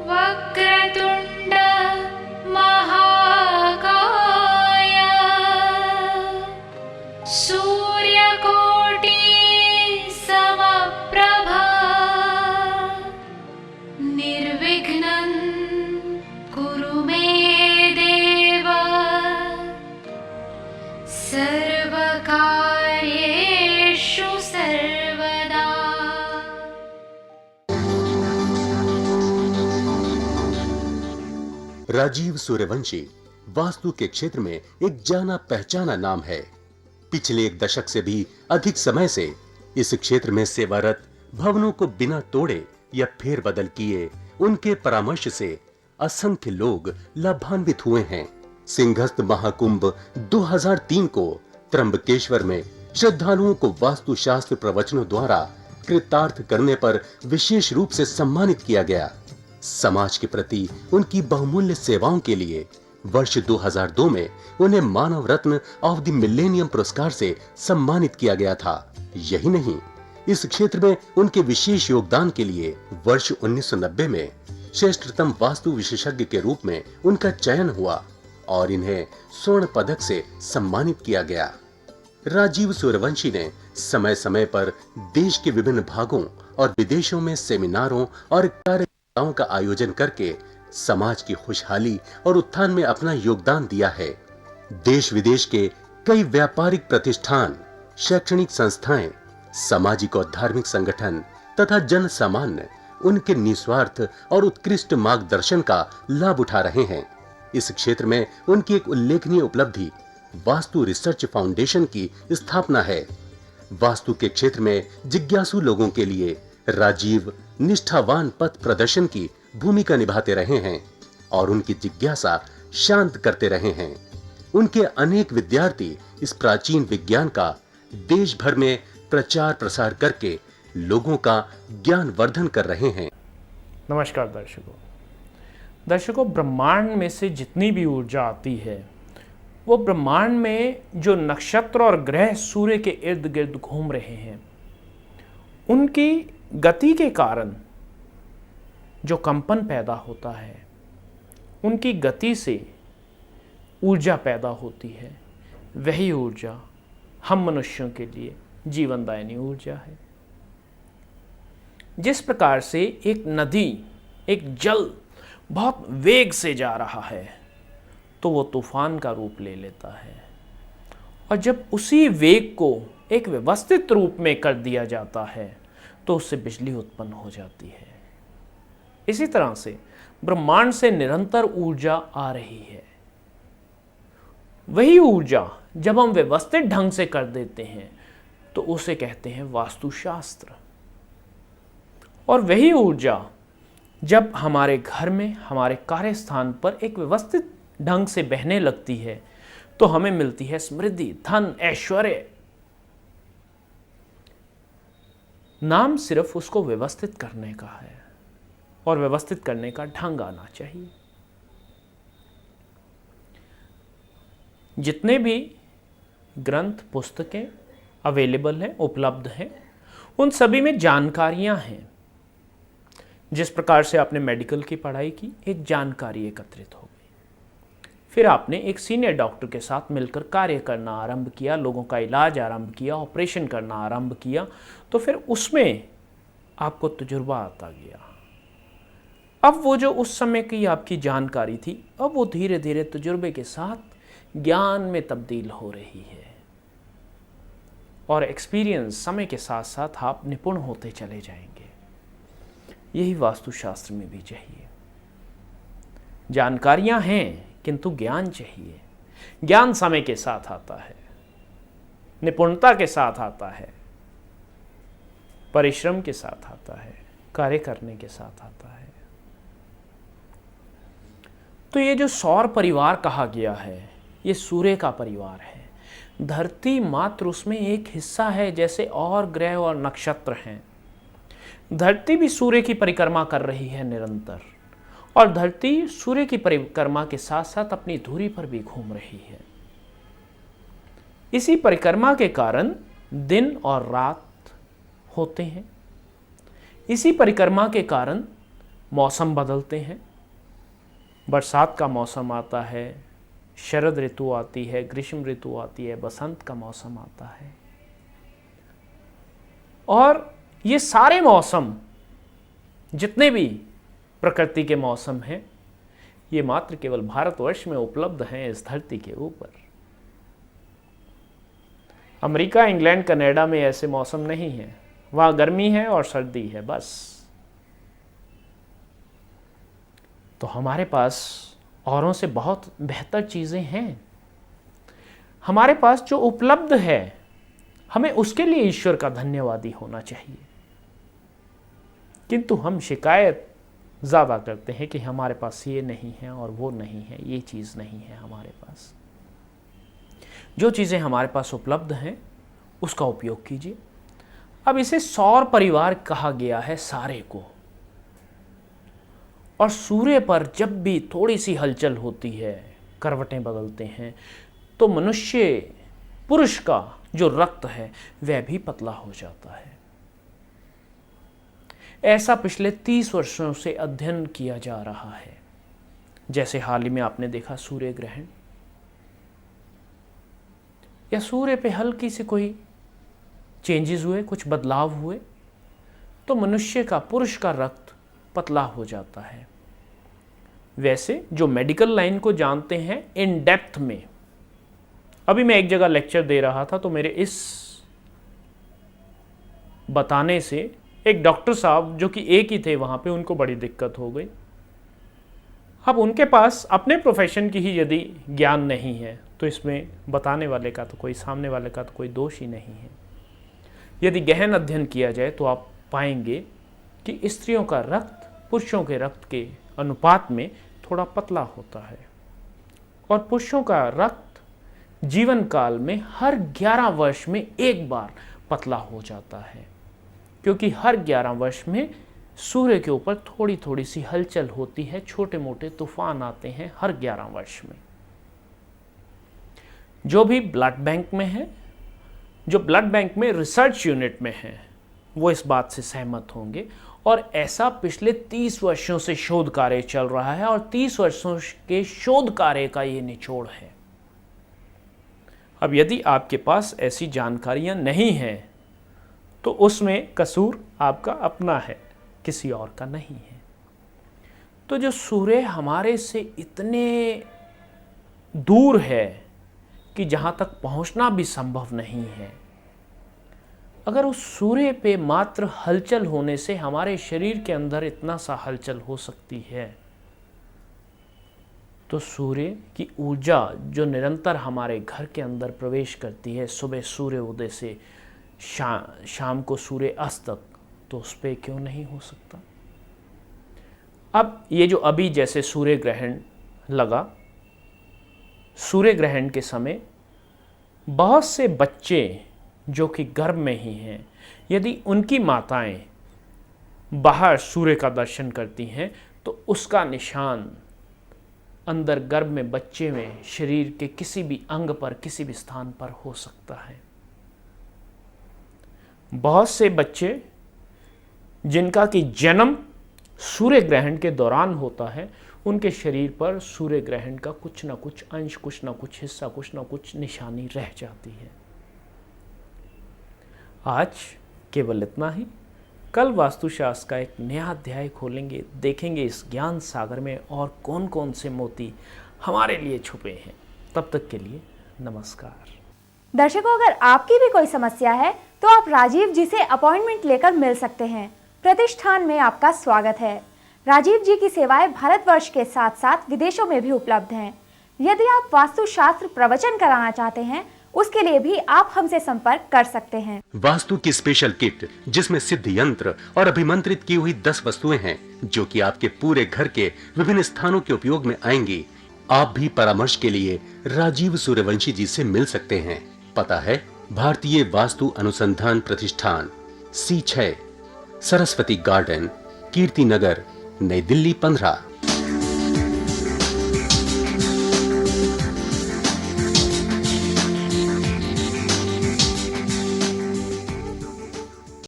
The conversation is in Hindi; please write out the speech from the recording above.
वक्रतुण्ड महाकाय सूर्यकोटि समप्रभा निर्विघ्नं कुरु मे देव सर्वकार्येषु सर्वदा। राजीव सूर्यवंशी वास्तु के क्षेत्र में एक जाना पहचाना नाम है। पिछले एक दशक से भी अधिक समय से इस क्षेत्र में सेवारत, भवनों को बिना तोड़े या फेरबदल किए उनके परामर्श से असंख्य लोग लाभान्वित हुए हैं। सिंहस्थ महाकुंभ 2003 को त्र्यंबकेश्वर में श्रद्धालुओं को वास्तुशास्त्र प्रवचनों द्वारा कृतार्थ करने पर विशेष रूप से सम्मानित किया गया। समाज के प्रति उनकी बहुमूल्य सेवाओं के लिए वर्ष 2002 में उन्हें मानव रत्न ऑफ द मिलेनियम पुरस्कार से सम्मानित किया गया था। यही नहीं, इस क्षेत्र में उनके विशेष योगदान के लिए वर्ष 1990 में श्रेष्ठतम वास्तु विशेषज्ञ के रूप में उनका चयन हुआ और इन्हें स्वर्ण पदक से सम्मानित किया गया। राजीव सूर्यवंशी ने समय समय पर देश के विभिन्न भागों और विदेशों में सेमिनारों और कार्यक्रमों का आयोजन करके समाज की खुशहाली और उत्थान में अपना योगदान दिया है। देश विदेश के कई व्यापारिक प्रतिष्ठान, शैक्षणिक संस्थाएं, सामाजिक और धार्मिक संगठन तथा जन सामान्य उनके निस्वार्थ और उत्कृष्ट मार्गदर्शन का लाभ उठा रहे हैं। इस क्षेत्र में उनकी एक उल्लेखनीय उपलब्धि वास्तु रिसर्च फाउंडेशन की स्थापना है। वास्तु के क्षेत्र में जिज्ञासु लोगों के लिए राजीव निष्ठावान पथ प्रदर्शन की भूमिका निभाते रहे हैं और उनकी जिज्ञासा शांत करते रहे हैं। उनके अनेक विद्यार्थी इस प्राचीन विज्ञान का देश भर में प्रचार प्रसार करके लोगों का ज्ञान वर्धन कर रहे हैं। नमस्कार दर्शकों, ब्रह्मांड में से जितनी भी ऊर्जा आती है वो ब्रह्मांड में जो नक्षत्र और ग्रह सूर्य के इर्द गिर्द घूम रहे हैं उनकी गति के कारण जो कंपन पैदा होता है, उनकी गति से ऊर्जा पैदा होती है। वही ऊर्जा हम मनुष्यों के लिए जीवनदायिनी ऊर्जा है। जिस प्रकार से एक नदी, एक जल बहुत वेग से जा रहा है तो वो तूफान का रूप ले लेता है, और जब उसी वेग को एक व्यवस्थित रूप में कर दिया जाता है तो उससे बिजली उत्पन्न हो जाती है। इसी तरह से ब्रह्मांड से निरंतर ऊर्जा आ रही है। वही ऊर्जा जब हम व्यवस्थित ढंग से कर देते हैं तो उसे कहते हैं वास्तुशास्त्र। और वही ऊर्जा जब हमारे घर में, हमारे कार्यस्थान पर एक व्यवस्थित ढंग से बहने लगती है तो हमें मिलती है समृद्धि, धन, ऐश्वर्य। नाम सिर्फ उसको व्यवस्थित करने का है और व्यवस्थित करने का ढंग आना चाहिए। जितने भी ग्रंथ, पुस्तकें अवेलेबल हैं, उपलब्ध हैं, उन सभी में जानकारियां हैं। जिस प्रकार से आपने मेडिकल की पढ़ाई की, एक जानकारी एकत्रित हो गई। फिर आपने एक सीनियर डॉक्टर के साथ मिलकर कार्य करना आरंभ किया, लोगों का इलाज आरंभ किया, ऑपरेशन करना आरंभ किया, तो फिर उसमें आपको तजुर्बा आता गया। अब वो जो उस समय की आपकी जानकारी थी, अब वो धीरे धीरे तजुर्बे के साथ ज्ञान में तब्दील हो रही है, और एक्सपीरियंस समय के साथ साथ आप निपुण होते चले जाएंगे। यही वास्तुशास्त्र में भी चाहिए। जानकारियां हैं किंतु ज्ञान चाहिए। ज्ञान समय के साथ आता है, निपुणता के साथ आता है, परिश्रम के साथ आता है, कार्य करने के साथ आता है। तो ये जो सौर परिवार कहा गया है, ये सूर्य का परिवार है। धरती मात्र उसमें एक हिस्सा है, जैसे और ग्रह और नक्षत्र हैं। धरती भी सूर्य की परिक्रमा कर रही है निरंतर, और धरती सूर्य की परिक्रमा के साथ साथ अपनी धुरी पर भी घूम रही है। इसी परिक्रमा के कारण दिन और रात होते हैं। इसी परिक्रमा के कारण मौसम बदलते हैं। बरसात का मौसम आता है, शरद ऋतु आती है, ग्रीष्म ऋतु आती है, बसंत का मौसम आता है। और ये सारे मौसम, जितने भी प्रकृति के मौसम हैं, ये मात्र केवल भारतवर्ष में उपलब्ध हैं इस धरती के ऊपर। अमेरिका, इंग्लैंड, कनाडा में ऐसे मौसम नहीं है। वहाँ गर्मी है और सर्दी है, बस। तो हमारे पास औरों से बहुत बेहतर चीज़ें हैं। हमारे पास जो उपलब्ध है, हमें उसके लिए ईश्वर का धन्यवादी होना चाहिए। किंतु हम शिकायत ज़्यादा करते हैं कि हमारे पास ये नहीं है और वो नहीं है, ये चीज़ नहीं है हमारे पास। जो चीज़ें हमारे पास उपलब्ध हैं उसका उपयोग कीजिए। अब इसे सौर परिवार कहा गया है सारे को। और सूर्य पर जब भी थोड़ी सी हलचल होती है, करवटें बदलते हैं, तो मनुष्य पुरुष का जो रक्त है वह भी पतला हो जाता है। ऐसा पिछले 30 वर्षों से अध्ययन किया जा रहा है। जैसे हाल ही में आपने देखा सूर्य ग्रहण, या सूर्य पे हल्की से कोई चेंजेस हुए, कुछ बदलाव हुए, तो मनुष्य का, पुरुष का रक्त पतला हो जाता है। वैसे जो मेडिकल लाइन को जानते हैं इन डेप्थ में, अभी मैं एक जगह लेक्चर दे रहा था, तो मेरे इस बताने से एक डॉक्टर साहब जो कि एक ही थे वहाँ पे, उनको बड़ी दिक्कत हो गई। अब उनके पास अपने प्रोफेशन की ही यदि ज्ञान नहीं है, तो इसमें बताने वाले का तो कोई, सामने वाले का तो कोई दोष ही नहीं है। यदि गहन अध्ययन किया जाए तो आप पाएंगे कि स्त्रियों का रक्त पुरुषों के रक्त के अनुपात में थोड़ा पतला होता है, और पुरुषों का रक्त जीवन काल में हर 11 वर्ष में एक बार पतला हो जाता है, क्योंकि हर 11 वर्ष में सूर्य के ऊपर थोड़ी थोड़ी सी हलचल होती है, छोटे मोटे तूफान आते हैं हर 11 वर्ष में। जो भी ब्लड बैंक में है, जो ब्लड बैंक में रिसर्च यूनिट में है, वो इस बात से सहमत होंगे। और ऐसा पिछले 30 वर्षों से शोध कार्य चल रहा है, और 30 वर्षों के शोध कार्य का ये निचोड़ है। अब यदि आपके पास ऐसी जानकारियां नहीं हैं, तो उसमें कसूर आपका अपना है, किसी और का नहीं है। तो जो सूर्य हमारे से इतने दूर है कि जहाँ तक पहुँचना भी संभव नहीं है, अगर उस सूर्य पे मात्र हलचल होने से हमारे शरीर के अंदर इतना सा हलचल हो सकती है, तो सूर्य की ऊर्जा जो निरंतर हमारे घर के अंदर प्रवेश करती है, सुबह सूर्य उदय से शाम को सूर्य अस्त तक, तो उस पर क्यों नहीं हो सकता। अब ये जो अभी जैसे सूर्य ग्रहण लगा, सूर्य ग्रहण के समय बहुत से बच्चे जो कि गर्भ में ही हैं, यदि उनकी माताएं बाहर सूर्य का दर्शन करती हैं, तो उसका निशान अंदर गर्भ में बच्चे में शरीर के किसी भी अंग पर, किसी भी स्थान पर हो सकता है। बहुत से बच्चे जिनका कि जन्म सूर्य ग्रहण के दौरान होता है, उनके शरीर पर सूर्य ग्रहण का कुछ ना कुछ अंश, कुछ ना कुछ हिस्सा, कुछ ना कुछ निशानी रह जाती है। आज केवल इतना ही। कल वास्तुशास्त्र का एक नया अध्याय खोलेंगे, देखेंगे इस ज्ञान सागर में और कौन कौन से मोती हमारे लिए छुपे हैं। तब तक के लिए नमस्कार। दर्शकों, अगर आपकी भी कोई समस्या है तो आप राजीव जी से अपॉइंटमेंट लेकर मिल सकते हैं। प्रतिष्ठान में आपका स्वागत है। राजीव जी की सेवाएं भारतवर्ष के साथ साथ विदेशों में भी उपलब्ध हैं। यदि आप वास्तुशास्त्र प्रवचन कराना चाहते हैं, उसके लिए भी आप हमसे संपर्क कर सकते हैं। वास्तु की स्पेशल किट, जिसमें सिद्ध यंत्र और अभिमंत्रित की हुई 10 वस्तुएं हैं, जो कि आपके पूरे घर के विभिन्न स्थानों के उपयोग में आएंगी। आप भी परामर्श के लिए राजीव सूर्यवंशी जी से मिल सकते हैं। पता है भारतीय वास्तु अनुसंधान प्रतिष्ठान, C6, सरस्वती गार्डन, कीर्ति नगर, नई दिल्ली 15।